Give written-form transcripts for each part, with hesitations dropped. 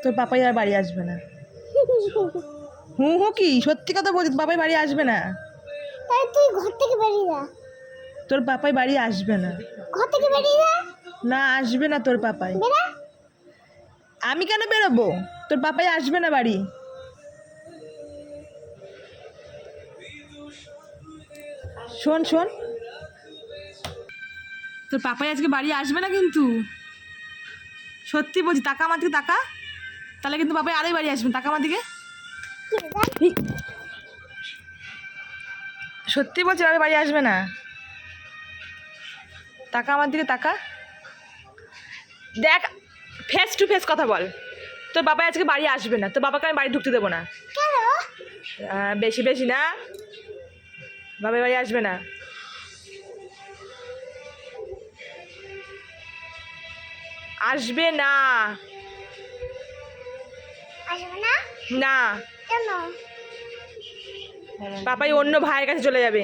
তোর পাপাই আর বাড়ি আসবে না। হু হু কি সত্যি কথা বলছি, বাবাই বাড়ি আসবে না। তাই তুই ঘর থেকে বেরিয়ে যা। তোর পাপাই বাড়ি আসবে না। ঘর থেকে বেরিয়ে যা। না আসবে না তোর পাপাই। বেরা। আমি কেন বেরোবো? তোর পাপাই আসবে না বাড়ি। শোন শোন, তোর পাপাই আজকে বাড়ি আসবে না কিন্তু, সত্যি বলছি। টাকা আমার দিকে টাকা, তাহলে কিন্তু পাপাই আরই বাড়ি আসবে। টাকা আমার দিকে, সত্যি বলছি বাবাই বাড়ি আসবে না। টাকা আমার দিকে টাকা, দেখ ফেস টু ফেস কথা বল। তোর বাবা আজকে বাড়ি আসবে না, তোর বাবাকে আমি বাড়ি ঢুকতে দেবো না। কেন? বেশি বেশি না, বাবাই বাড়ি আসবে না। আসবে না। আসবে না? না, কেন? বাবাই অন্য ভাইয়ের কাছে চলে যাবে।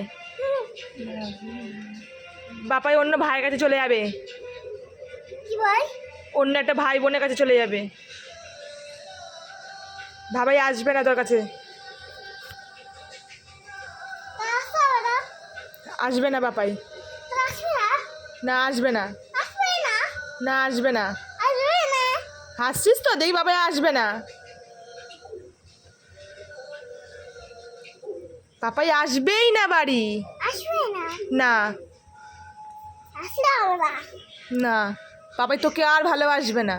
বাবাই অন্য ভাইয়ের কাছে চলে যাবে। কি ভাই? অন্য একটা ভাই বোনের কাছে চলে যাবে। বাবাই আসবে না তোর কাছে। তা আসতে হবে না? আসবে না বাবাই। তা আসবে না? না আসবে না। আসবে না? না আসবে না। আসবে না? হাসছিস তো, দেখি বাবাই আসবে না। পাপাই আসবেই না বাড়ি। আসবে না? না আসতে হবে না? না, পাপাই তোকে আর ভালোবাসবে না।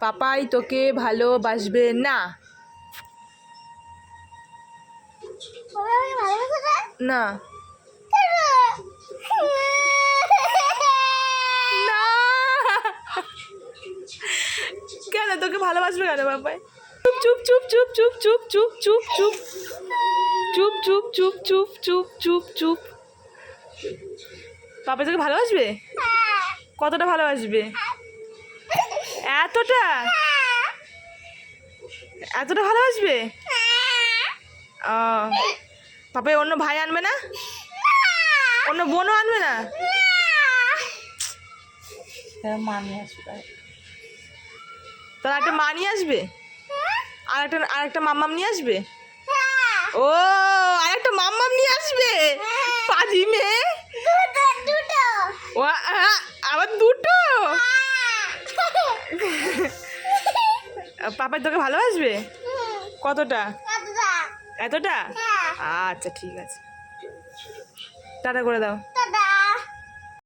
পাপাই তোকে ভালোবাসবে না। বাবা আমাকে ভালোবাসে না? না না, কেন তোকে ভালোবাসবে কেন বাবাই? চুপ চুপ চুপ চুপ চুপ চুপ চুপ চুপ চুপ চুপ চুপ চুপ চুপ চুপ চুপ। পাপাই তোকে ভালোবাসবে? কতটা ভালোবাসবে? এতটা? এতটা ভালোবাসবে? ও, পাপাই অন্য ভাই আনবে না? অন্য বোনও আনবে না? তাহলে একটা মা নিয়ে আসবে, আর একটা মাম্মাম নিয়ে আসবে। ও, আর একটা মাম্মাম নিয়ে আসবে, পাজি মেয়ে। দুটো। ও আবার দুটো? পাপাই তোকে ভালোবাসবে কতটা? কতটা? এতটা? হ্যাঁ। আচ্ছা ঠিক আছে, টাটা করে দাও।